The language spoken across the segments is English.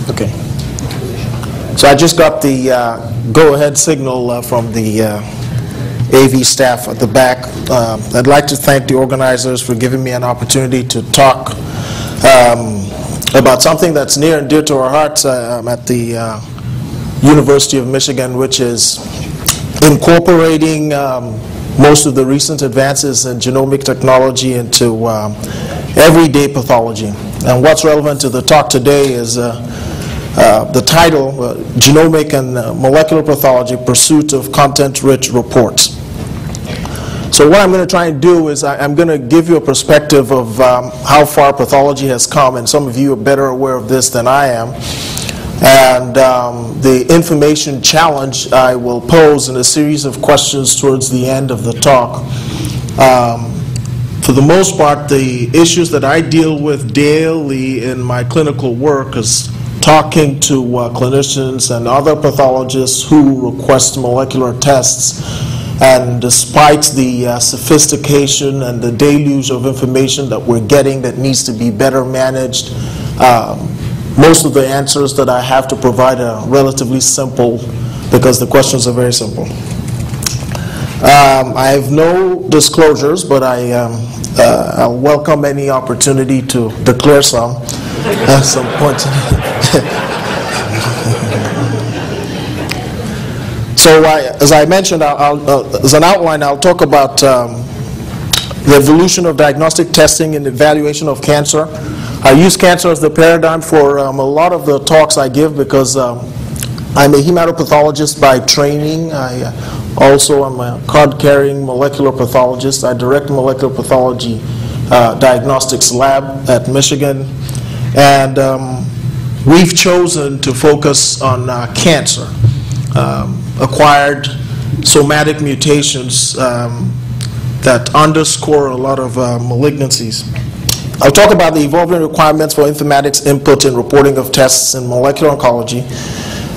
Okay. So I just got the go-ahead signal from the AV staff at the back. I'd like to thank the organizers for giving me an opportunity to talk about something that's near and dear to our hearts at the University of Michigan, which is incorporating most of the recent advances in genomic technology into everyday pathology. And what's relevant to the talk today is the title, Genomic and Molecular Pathology, Pursuit of Content-Rich Reports. So what I'm going to try and do is I'm going to give you a perspective of how far pathology has come, and some of you are better aware of this than I am. And the information challenge I will pose in a series of questions towards the end of the talk. For the most part, the issues that I deal with daily in my clinical work is talking to clinicians and other pathologists who request molecular tests. And despite the sophistication and the deluge of information that we're getting that needs to be better managed, most of the answers that I have to provide are relatively simple because the questions are very simple. I have no disclosures, but I'll welcome any opportunity to declare some at some point. So as I mentioned, as an outline, I'll talk about the evolution of diagnostic testing and evaluation of cancer. I use cancer as the paradigm for a lot of the talks I give because I'm a hematopathologist by training. I also am a card-carrying molecular pathologist. I direct molecular pathology diagnostics lab at Michigan. And we've chosen to focus on cancer, acquired somatic mutations that underscore a lot of malignancies. I'll talk about the evolving requirements for informatics input and reporting of tests in molecular oncology,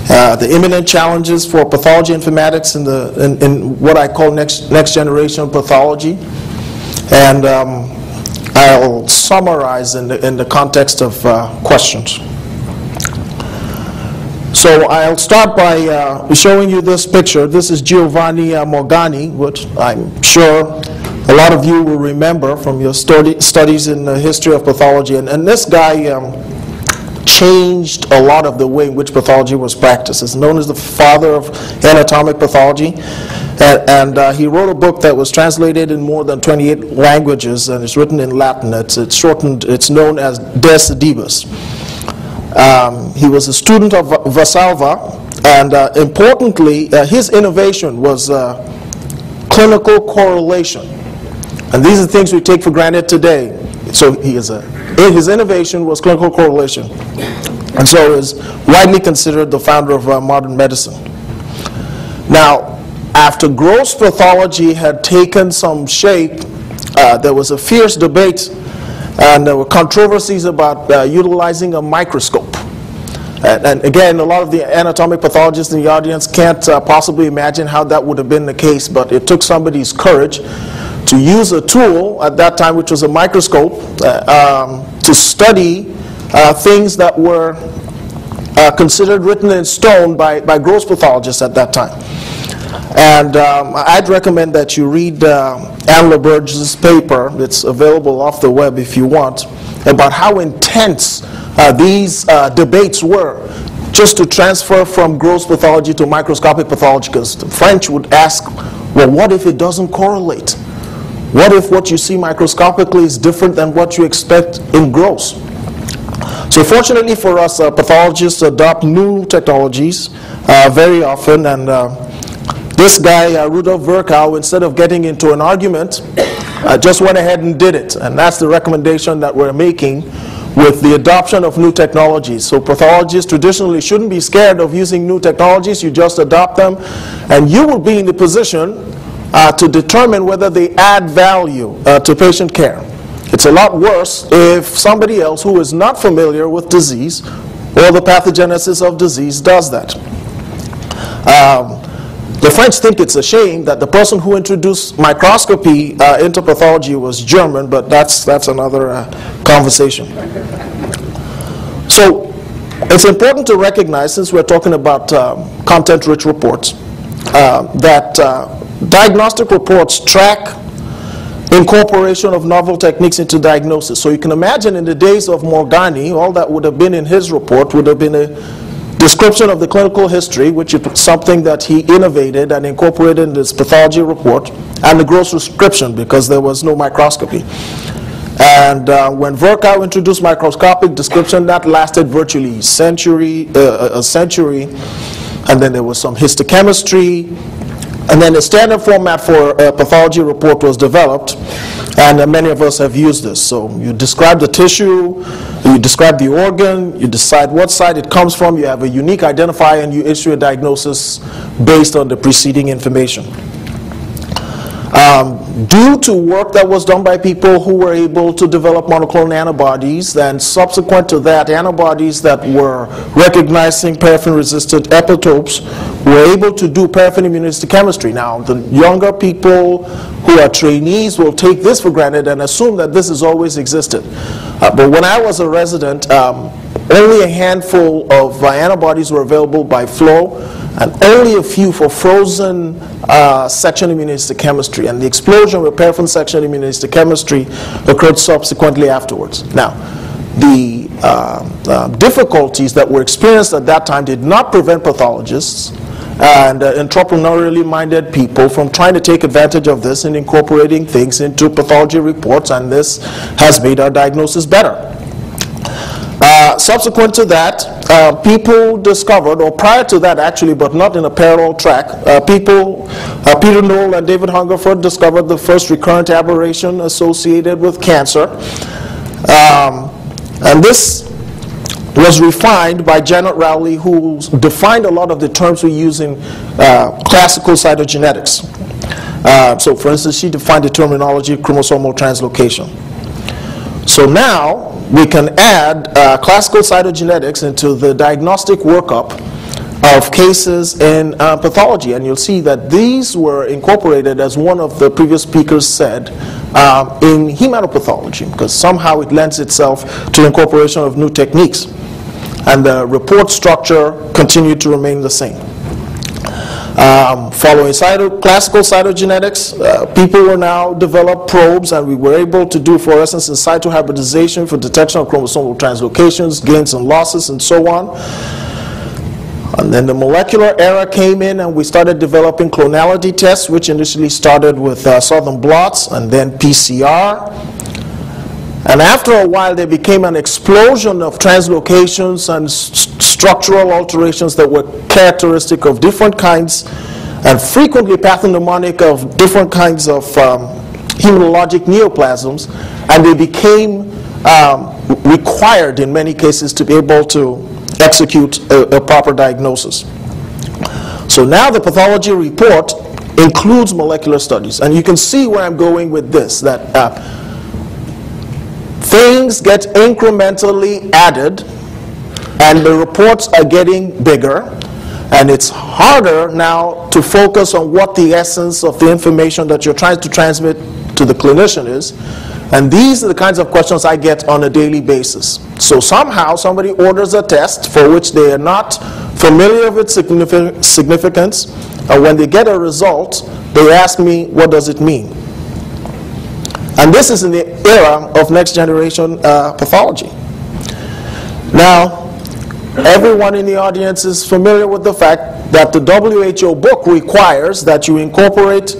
the imminent challenges for pathology informatics in what I call next generation pathology, and I'll summarize in the context of questions. So I'll start by showing you this picture. This is Giovanni Morgani, which I'm sure a lot of you will remember from your studies in the history of pathology. And this guy changed a lot of the way in which pathology was practiced. He's known as the father of anatomic pathology. And he wrote a book that was translated in more than 28 languages, and it's written in Latin. It's shortened, it's known as De Sedibus. He was a student of Valsalva, and importantly, his innovation was clinical correlation. And these are things we take for granted today. So his innovation was clinical correlation. And so is widely considered the founder of modern medicine. Now, after gross pathology had taken some shape, there was a fierce debate and there were controversies about utilizing a microscope. And again, a lot of the anatomic pathologists in the audience can't possibly imagine how that would have been the case, but it took somebody's courage to use a tool at that time, which was a microscope, to study things that were considered written in stone by gross pathologists at that time. And I'd recommend that you read Anne LaBerge's paper. It's available off the web if you want, about how intense these debates were just to transfer from gross pathology to microscopic pathology, because the French would ask, well, what if it doesn't correlate? What if what you see microscopically is different than what you expect in gross? So fortunately for us, pathologists adopt new technologies very often, and this guy, Rudolf Virchow, instead of getting into an argument, just went ahead and did it. And that's the recommendation that we're making with the adoption of new technologies. So pathologists traditionally shouldn't be scared of using new technologies. You just adopt them, and you will be in the position to determine whether they add value to patient care. It's a lot worse if somebody else who is not familiar with disease or the pathogenesis of disease does that. The French think it's a shame that the person who introduced microscopy into pathology was German, but that's another conversation. So It's important to recognize, since we're talking about content-rich reports, that diagnostic reports track incorporation of novel techniques into diagnosis. So you can imagine in the days of Morgani, all that would have been in his report would have been a description of the clinical history, which is something that he innovated and incorporated in his pathology report, and the gross description, because there was no microscopy. And when Virchow introduced microscopic description, that lasted virtually a century, and then there was some histochemistry, and then the standard format for a pathology report was developed, and many of us have used this. So you describe the tissue, you describe the organ, you decide what side it comes from, you have a unique identifier, and you issue a diagnosis based on the preceding information. Due to work that was done by people who were able to develop monoclonal antibodies, and subsequent to that, antibodies that were recognizing paraffin-resistant epitopes were able to do paraffin immunohistochemistry. Now, the younger people who are trainees will take this for granted and assume that this has always existed. But when I was a resident, only a handful of antibodies were available by flow, and only a few for frozen section immunohistochemistry. And the explosion with paraffin section immunohistochemistry occurred subsequently afterwards. Now, the difficulties that were experienced at that time did not prevent pathologists and entrepreneurially minded people from trying to take advantage of this and incorporating things into pathology reports, and this has made our diagnosis better. Subsequent to that, people discovered, or prior to that actually, but not in a parallel track, Peter Knoll and David Hungerford discovered the first recurrent aberration associated with cancer. And this was refined by Janet Rowley, who defined a lot of the terms we use in classical cytogenetics. So for instance, she defined the terminology of chromosomal translocation. So now we can add classical cytogenetics into the diagnostic workup of cases in pathology, and you'll see that these were incorporated, as one of the previous speakers said, in hematopathology, because somehow it lends itself to incorporation of new techniques, and the report structure continued to remain the same. Following classical cytogenetics, people will now develop probes, and we were able to do fluorescence in situ hybridization for detection of chromosomal translocations, gains and losses, and so on. And then the molecular era came in, and we started developing clonality tests, which initially started with southern blots and then PCR. And after a while, there became an explosion of translocations and structural alterations that were characteristic of different kinds and frequently pathognomonic of different kinds of hematologic neoplasms, and they became required in many cases to be able to execute a proper diagnosis. So now the pathology report includes molecular studies, and you can see where I'm going with this, that things get incrementally added, and the reports are getting bigger, and it's harder now to focus on what the essence of the information that you're trying to transmit to the clinician is. And these are the kinds of questions I get on a daily basis. So somehow somebody orders a test for which they are not familiar with significance, and when they get a result, they ask me, what does it mean? And this is in the era of next generation pathology. Now, everyone in the audience is familiar with the fact that the WHO book requires that you incorporate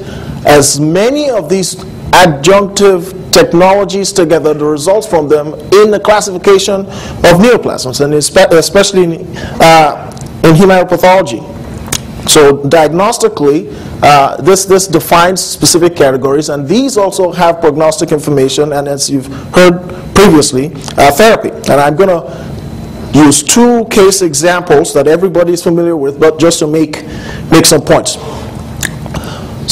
as many of these adjunctive technologies together, the results from them, in the classification of neoplasms, and especially in hematopathology. So diagnostically, this defines specific categories, and these also have prognostic information, and as you've heard previously, therapy. And I'm going to use two case examples that everybody is familiar with, but just to make some points.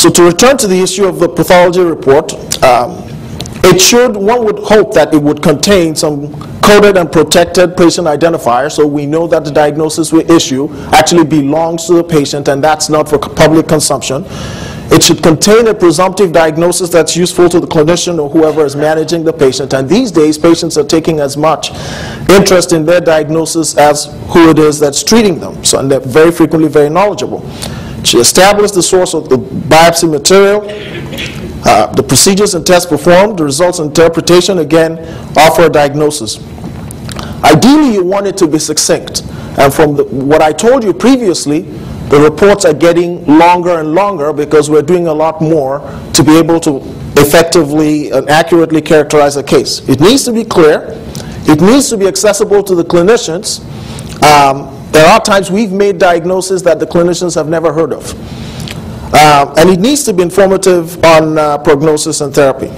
So to return to the issue of the pathology report, one would hope that it would contain some coded and protected patient identifier, so we know that the diagnosis we issue actually belongs to the patient and that's not for public consumption. It should contain a presumptive diagnosis that's useful to the clinician or whoever is managing the patient. And these days, patients are taking as much interest in their diagnosis as who it is that's treating them. So, and they're very frequently very knowledgeable. It should establish the source of the biopsy material, the procedures and tests performed, the results and interpretation, again, offer a diagnosis. Ideally, you want it to be succinct. And from what I told you previously, the reports are getting longer and longer because we're doing a lot more to be able to effectively and accurately characterize a case. It needs to be clear. It needs to be accessible to the clinicians. There are times we've made diagnoses that the clinicians have never heard of. And it needs to be informative on prognosis and therapy.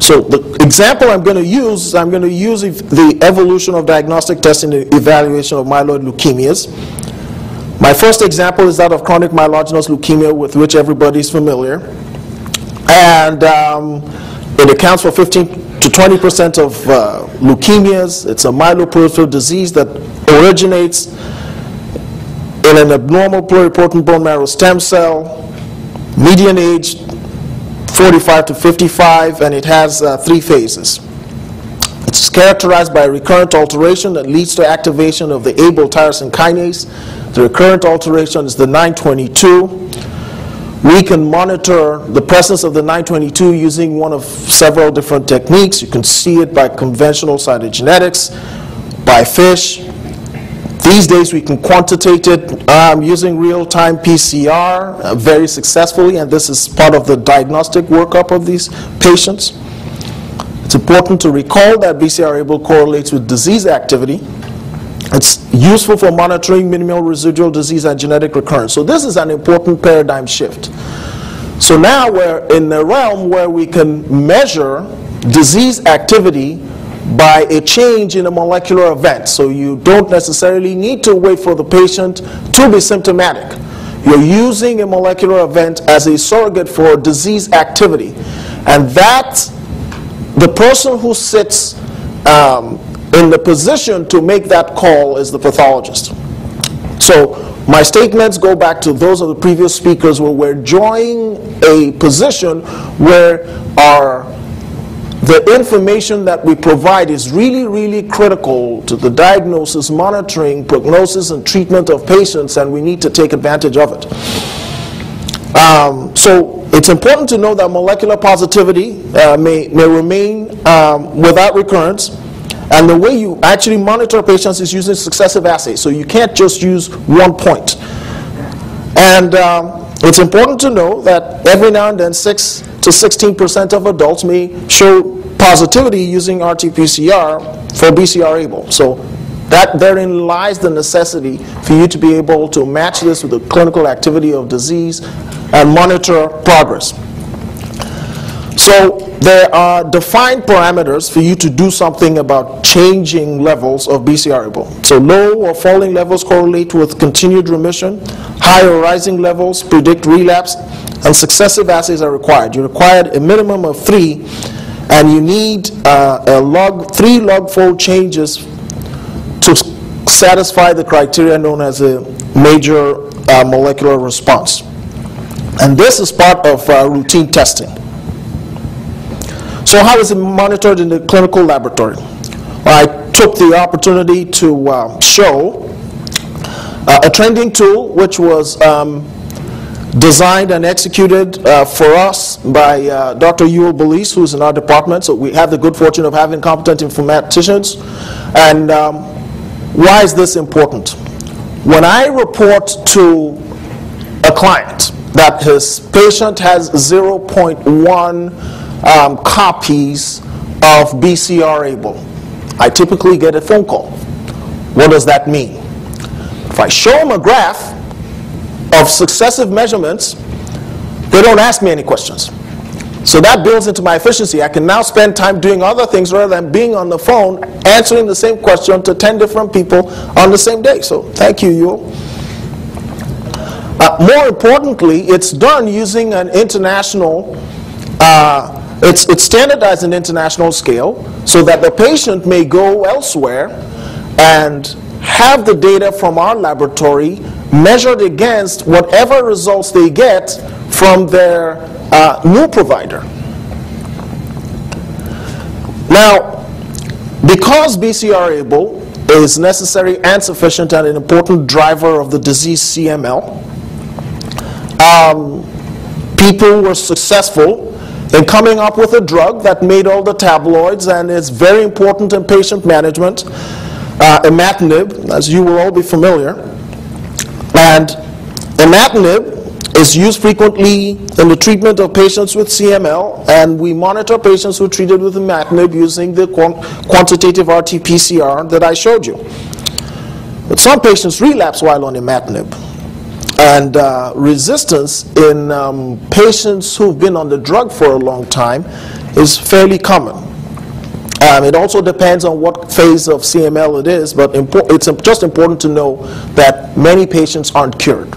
So the example I'm going to use the evolution of diagnostic testing and evaluation of myeloid leukemias. My first example is that of chronic myelogenous leukemia, with which everybody is familiar. And it accounts for 15 to 20% of leukemias. It's a myeloproliferative disease that originates in an abnormal pluripotent bone marrow stem cell, median age 45 to 55, and it has 3 phases. It's characterized by recurrent alteration that leads to activation of the Abl tyrosine kinase. The recurrent alteration is the 922. We can monitor the presence of the 922 using one of several different techniques. You can see it by conventional cytogenetics, by FISH. These days we can quantitate it using real-time PCR very successfully, and this is part of the diagnostic workup of these patients. It's important to recall that BCR-ABL correlates with disease activity. It's useful for monitoring minimal residual disease and genetic recurrence. So this is an important paradigm shift. So now we're in a realm where we can measure disease activity by a change in a molecular event. So you don't necessarily need to wait for the patient to be symptomatic. You're using a molecular event as a surrogate for disease activity. And that, the person who sits in the position to make that call is the pathologist. So my statements go back to those of the previous speakers, where we're enjoying a position where the information that we provide is really, really critical to the diagnosis, monitoring, prognosis, and treatment of patients, and we need to take advantage of it. So it's important to know that molecular positivity may remain without recurrence, and the way you actually monitor patients is using successive assays, so you can't just use one point. And it's important to know that every now and then 6 to 16% of adults may show positivity using RT-PCR for BCR-ABL. So that therein lies the necessity for you to be able to match this with the clinical activity of disease and monitor progress. So there are defined parameters for you to do something about changing levels of BCR-ABL. So low or falling levels correlate with continued remission. High or rising levels predict relapse, and successive assays are required. You require a minimum of 3, and you need 3 log-fold changes to satisfy the criteria known as a major molecular response. And this is part of routine testing. So how is it monitored in the clinical laboratory? Well, I took the opportunity to show a trending tool which was designed and executed for us by Dr. Yul Belize, who's in our department. So we have the good fortune of having competent informaticians. And why is this important? When I report to a client that his patient has 0.1 copies of BCR-ABL, I typically get a phone call. What does that mean? If I show them a graph of successive measurements, they don't ask me any questions. So that builds into my efficiency. I can now spend time doing other things rather than being on the phone answering the same question to 10 different people on the same day. So thank you, Yul. More importantly, it's done using an international, it's standardized in international scale so that the patient may go elsewhere and have the data from our laboratory measured against whatever results they get from their new provider. Now, because BCR-ABL is necessary and sufficient and an important driver of the disease CML, people were successful in coming up with a drug that made all the tabloids and is very important in patient management, imatinib, as you will all be familiar. And imatinib is used frequently in the treatment of patients with CML, and we monitor patients who are treated with imatinib using the quantitative RT-PCR that I showed you. But some patients relapse while on imatinib, and resistance in patients who've been on the drug for a long time is fairly common. It also depends on what phase of CML it is, but it's just important to know that many patients aren't cured.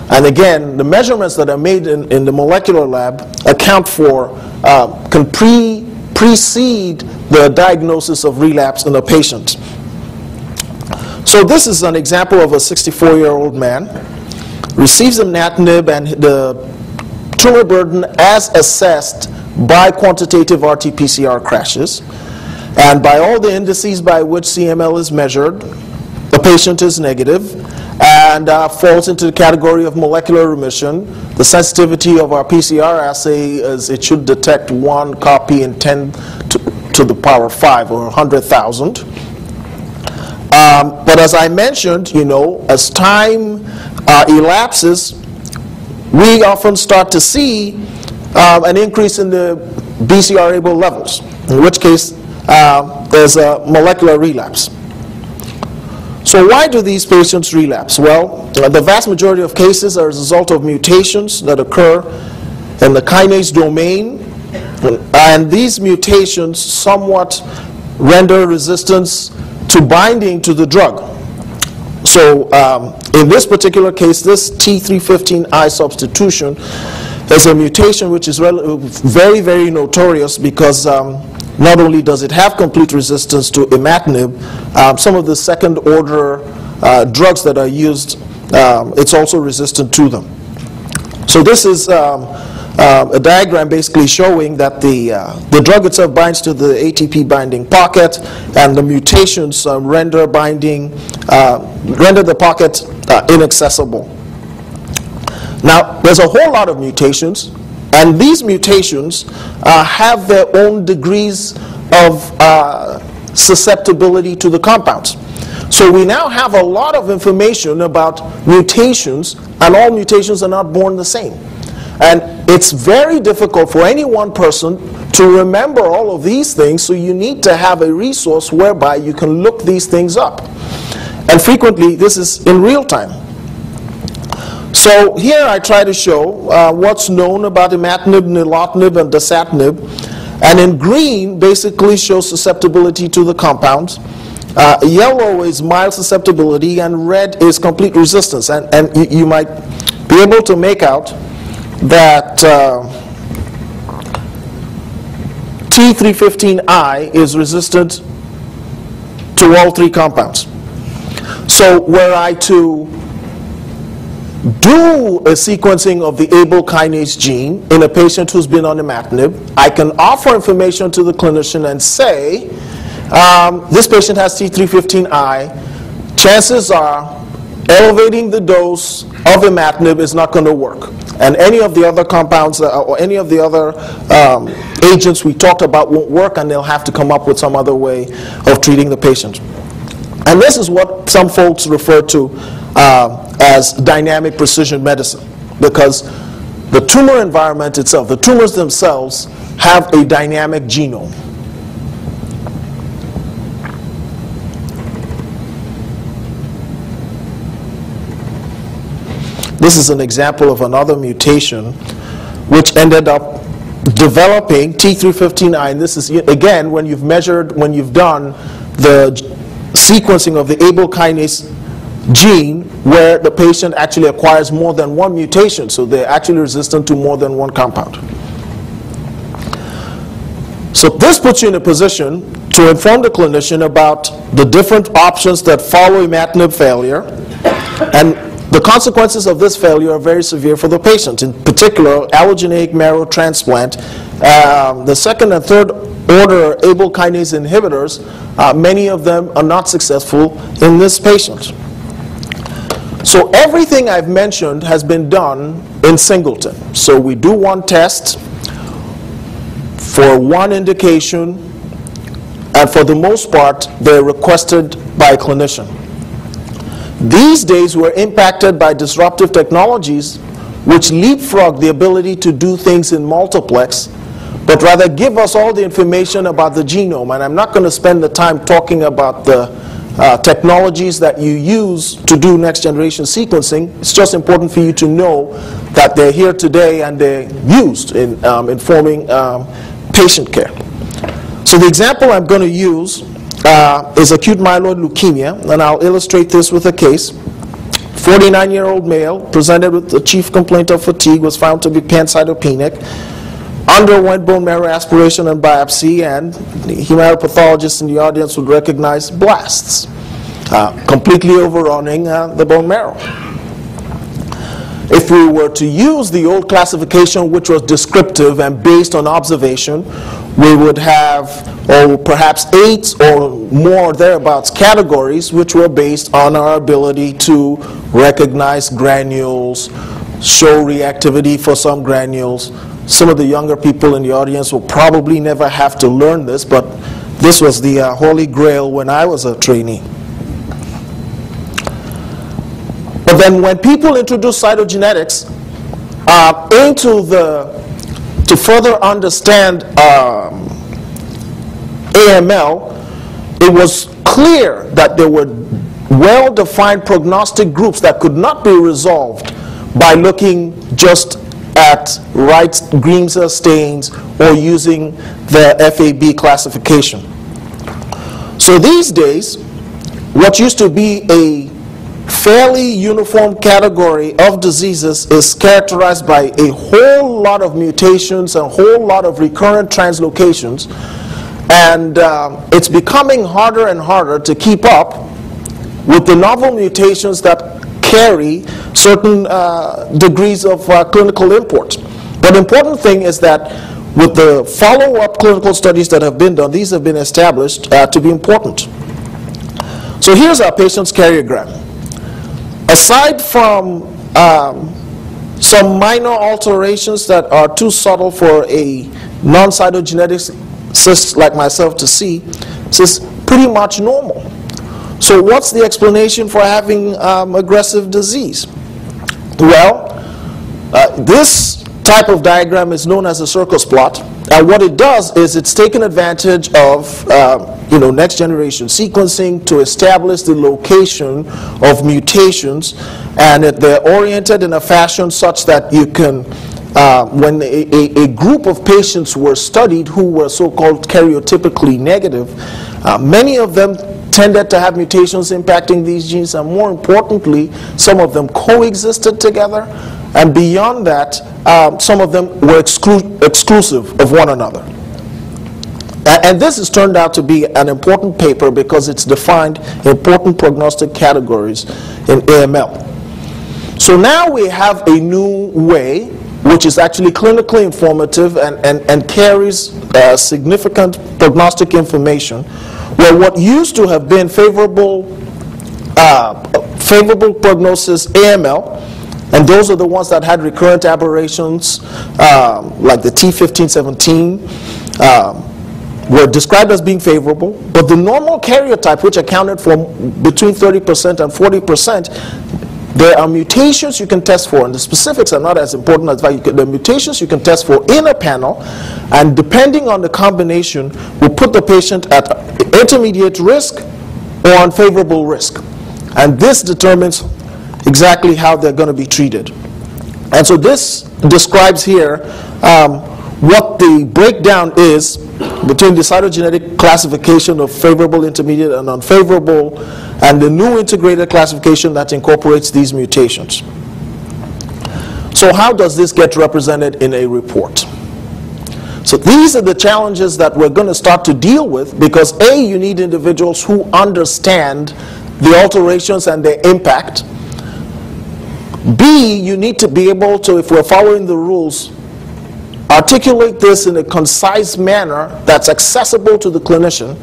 And again, the measurements that are made in the molecular lab account for, can precede the diagnosis of relapse in a patient. So this is an example of a 64-year-old man, receives imatinib, and the tumor burden as assessed by quantitative RT-PCR crashes. And by all the indices by which CML is measured, the patient is negative and falls into the category of molecular remission. The sensitivity of our PCR assay is it should detect 1 copy in 10 to the power 5, or 100,000. But as I mentioned, as time elapses, we often start to see an increase in the BCR-ABL levels, in which case there's a molecular relapse. So why do these patients relapse? Well, the vast majority of cases are as a result of mutations that occur in the kinase domain, and these mutations somewhat render resistance to binding to the drug. So in this particular case, this T315I substitution is a mutation which is very, very notorious because not only does it have complete resistance to imatinib, some of the second order drugs that are used, it's also resistant to them. So this is a diagram basically showing that the drug itself binds to the ATP binding pocket, and the mutations render the pocket inaccessible. Now, there's a whole lot of mutations, and these mutations have their own degrees of susceptibility to the compounds. So we now have a lot of information about mutations, and all mutations are not born the same. And it's very difficult for any one person to remember all of these things, so you need to have a resource whereby you can look these things up. And frequently, this is in real time. So here I try to show what's known about imatinib, nilotinib, and dasatinib. And in green, basically shows susceptibility to the compounds. Yellow is mild susceptibility, and red is complete resistance. And you might be able to make out that T315I is resistant to all three compounds. So were I to do a sequencing of the ABL kinase gene in a patient who's been on imatinib, I can offer information to the clinician and say, this patient has T315I, chances are elevating the dose of imatinib is not going to work. And any of the other compounds or any of the other agents we talked about won't work, and they'll have to come up with some other way of treating the patient. And this is what some folks refer to as dynamic precision medicine, because the tumor environment itself, the tumors themselves, have a dynamic genome. This is an example of another mutation which ended up developing T315I. And this is, again, when you've done the sequencing of the ABL kinase gene where the patient actually acquires more than one mutation. So they're actually resistant to more than one compound. So this puts you in a position to inform the clinician about the different options that follow imatinib failure. And the consequences of this failure are very severe for the patient. In particular, allogeneic marrow transplant, the second and third order Abl kinase inhibitors, many of them are not successful in this patient. So everything I've mentioned has been done in singleton. So we do one test for one indication, and for the most part, they're requested by a clinician. These days, we're impacted by disruptive technologies which leapfrog the ability to do things in multiplex, but rather give us all the information about the genome. And I'm not going to spend the time talking about the technologies that you use to do next generation sequencing. It's just important for you to know that they're here today and they're used in informing patient care. So the example I'm going to use is acute myeloid leukemia, and I'll illustrate this with a case. 49-year-old male presented with the chief complaint of fatigue, was found to be pancytopenic, underwent bone marrow aspiration and biopsy, and the hematopathologist in the audience would recognize blasts, completely overrunning the bone marrow. If we were to use the old classification, which was descriptive and based on observation, we would have, or perhaps 8 or more thereabouts categories, which were based on our ability to recognize granules, show reactivity for some granules. Some of the younger people in the audience will probably never have to learn this, but this was the holy grail when I was a trainee. But then when people introduce cytogenetics to further understand AML, it was clear that there were well-defined prognostic groups that could not be resolved by looking just at right green cell stains or using the FAB classification. So these days, what used to be a fairly uniform category of diseases is characterized by a whole lot of mutations and a whole lot of recurrent translocations, and it's becoming harder and harder to keep up with the novel mutations that carry certain degrees of clinical import. But the important thing is that with the follow-up clinical studies that have been done, these have been established to be important. So here's our patient's karyogram. Aside from some minor alterations that are too subtle for a non-cytogeneticist like myself to see, this is pretty much normal. So what's the explanation for having aggressive disease? Well, this type of diagram is known as a circus plot, and what it does is it's taken advantage of next generation sequencing to establish the location of mutations, and they're oriented in a fashion such that you can, when a group of patients were studied who were so-called karyotypically negative, many of them tended to have mutations impacting these genes, and more importantly, some of them coexisted together, and beyond that, some of them were exclusive of one another. And this has turned out to be an important paper because it's defined important prognostic categories in AML. So now we have a new way, which is actually clinically informative and carries significant prognostic information, where what used to have been favorable prognosis AML, and those are the ones that had recurrent aberrations like the T1517, were described as being favorable, but the normal karyotype, which accounted for between 30% and 40%, there are mutations you can test for, and the specifics are not as important as that. The mutations you can test for in a panel, and depending on the combination, will put the patient at intermediate risk or unfavorable risk. And this determines exactly how they're going to be treated. And so this describes here what the breakdown is between the cytogenetic classification of favorable, intermediate, and unfavorable, and the new integrated classification that incorporates these mutations. So how does this get represented in a report? So these are the challenges that we're going to start to deal with, because A, you need individuals who understand the alterations and their impact. B, you need to be able to, if we're following the rules, articulate this in a concise manner that's accessible to the clinician.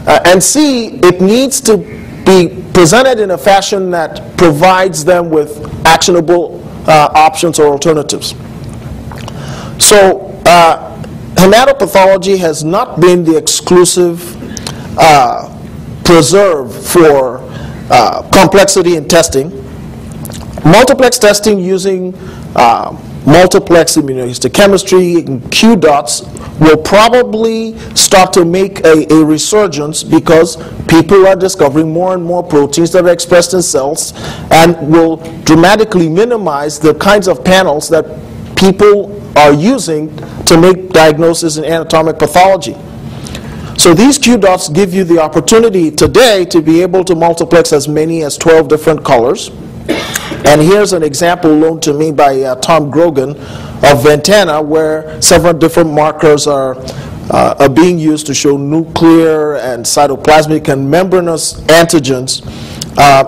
And C, it needs to be presented in a fashion that provides them with actionable options or alternatives. So hematopathology has not been the exclusive preserve for complexity in testing. Multiplex testing using multiplex immunohistochemistry and QDOTs will probably start to make a resurgence because people are discovering more and more proteins that are expressed in cells and will dramatically minimize the kinds of panels that people are using to make diagnosis in anatomic pathology. So these QDOTs give you the opportunity today to be able to multiplex as many as 12 different colors. And here's an example loaned to me by Tom Grogan of Ventana, where several different markers are being used to show nuclear and cytoplasmic and membranous antigens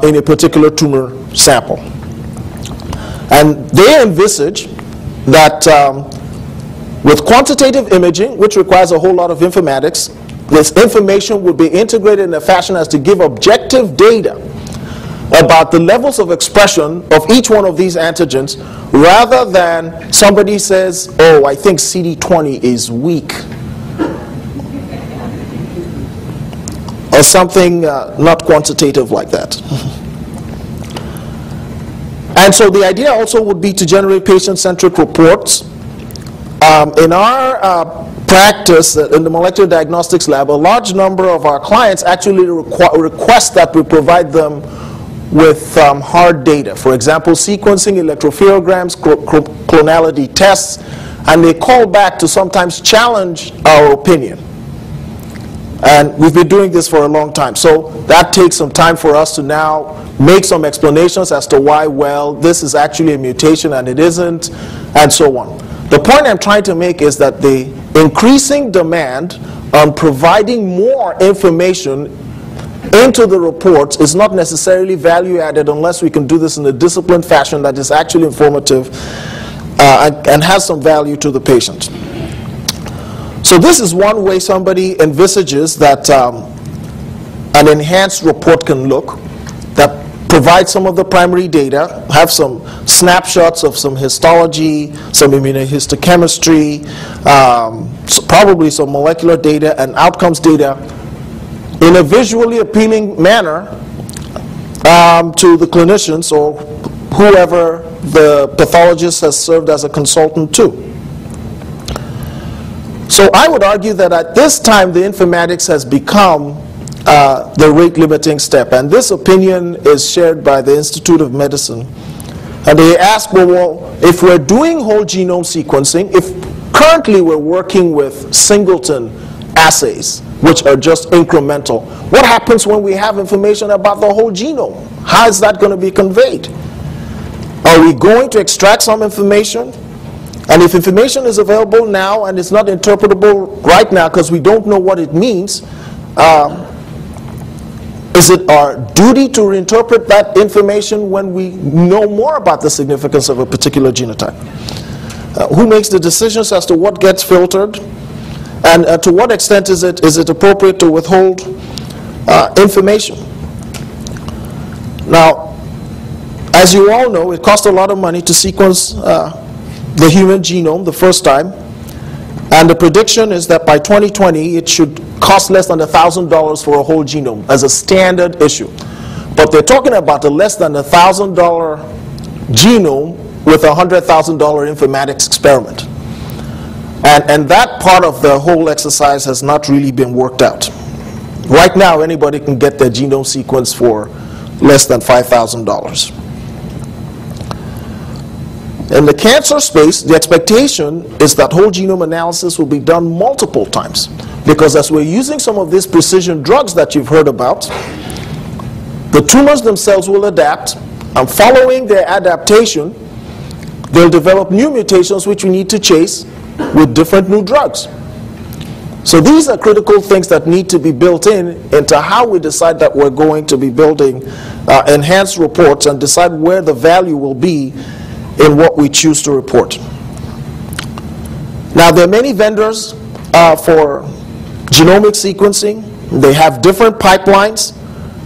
in a particular tumor sample. And they envisage that with quantitative imaging, which requires a whole lot of informatics, this information will be integrated in a fashion as to give objective data about the levels of expression of each one of these antigens, rather than somebody says, oh, I think CD20 is weak, or something not quantitative like that. And so the idea also would be to generate patient-centric reports. In our practice in the molecular diagnostics lab, a large number of our clients actually request that we provide them with hard data. For example, sequencing, electropherograms, clonality tests, and they call back to sometimes challenge our opinion. And we've been doing this for a long time. So that takes some time for us to now make some explanations as to why, well, this is actually a mutation and it isn't, and so on. The point I'm trying to make is that the increasing demand on providing more information into the reports is not necessarily value added unless we can do this in a disciplined fashion that is actually informative and has some value to the patient. So this is one way somebody envisages that an enhanced report can look, that provides some of the primary data, have some snapshots of some histology, some immunohistochemistry, so probably some molecular data and outcomes data in a visually appealing manner to the clinicians or whoever the pathologist has served as a consultant to. So I would argue that at this time the informatics has become the rate limiting step, and this opinion is shared by the Institute of Medicine. And they ask, well, if we're doing whole genome sequencing, if currently we're working with singleton assays, which are just incremental, what happens when we have information about the whole genome? How is that going to be conveyed? Are we going to extract some information? And if information is available now and it's not interpretable right now because we don't know what it means, is it our duty to reinterpret that information when we know more about the significance of a particular genotype? Who makes the decisions as to what gets filtered? And to what extent is it appropriate to withhold information? Now, as you all know, it costs a lot of money to sequence the human genome the first time. And the prediction is that by 2020, it should cost less than $1,000 for a whole genome as a standard issue. But they're talking about the less than $1,000 genome with a $100,000 informatics experiment. And that part of the whole exercise has not really been worked out. Right now, anybody can get their genome sequenced for less than $5,000. In the cancer space, the expectation is that whole genome analysis will be done multiple times, because as we're using some of these precision drugs that you've heard about, the tumors themselves will adapt, and following their adaptation, they'll develop new mutations which we need to chase with different new drugs. So these are critical things that need to be built into how we decide that we're going to be building enhanced reports and decide where the value will be in what we choose to report. Now, there are many vendors for genomic sequencing. They have different pipelines.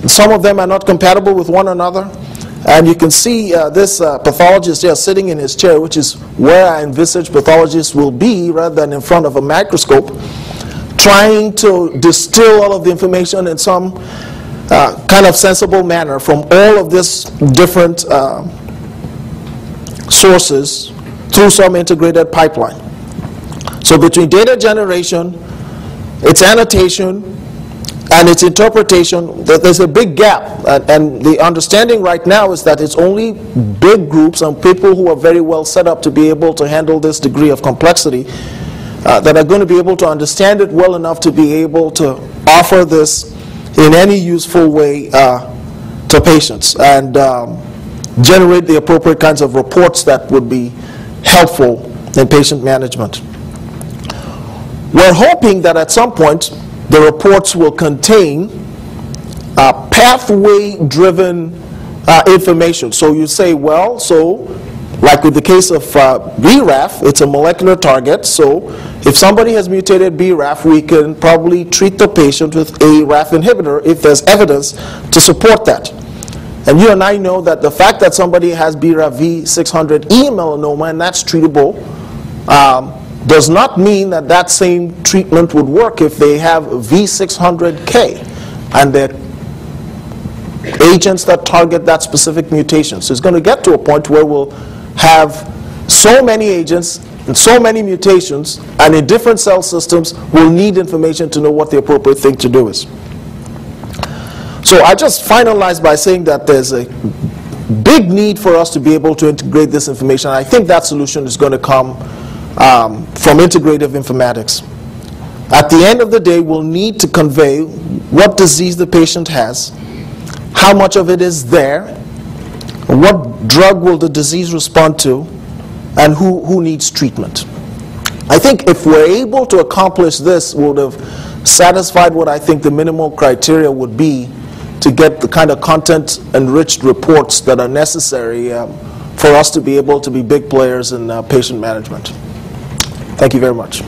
Some of them are not compatible with one another. And you can see this pathologist here sitting in his chair, which is where I envisage pathologists will be rather than in front of a microscope, trying to distill all of the information in some kind of sensible manner from all of these different sources through some integrated pipeline. So between data generation, its annotation, and its interpretation, there's a big gap. And the understanding right now is that it's only big groups and people who are very well set up to be able to handle this degree of complexity that are going to be able to understand it well enough to be able to offer this in any useful way to patients and generate the appropriate kinds of reports that would be helpful in patient management. We're hoping that at some point the reports will contain pathway-driven information. So you say, well, so like with the case of BRAF, it's a molecular target. So if somebody has mutated BRAF, we can probably treat the patient with a RAF inhibitor if there's evidence to support that. And you and I know that the fact that somebody has BRAF V600E melanoma and that's treatable does not mean that that same treatment would work if they have V600K and they're agents that target that specific mutation. So it's going to get to a point where we'll have so many agents and so many mutations, and in different cell systems we'll need information to know what the appropriate thing to do is. So I just finalize by saying that there's a big need for us to be able to integrate this information. I think that solution is going to come from integrative informatics. At the end of the day, we'll need to convey what disease the patient has, how much of it is there, what drug will the disease respond to, and who needs treatment. I think if we're able to accomplish this, we would have satisfied what I think the minimal criteria would be to get the kind of content-enriched reports that are necessary for us to be able to be big players in patient management. Thank you very much.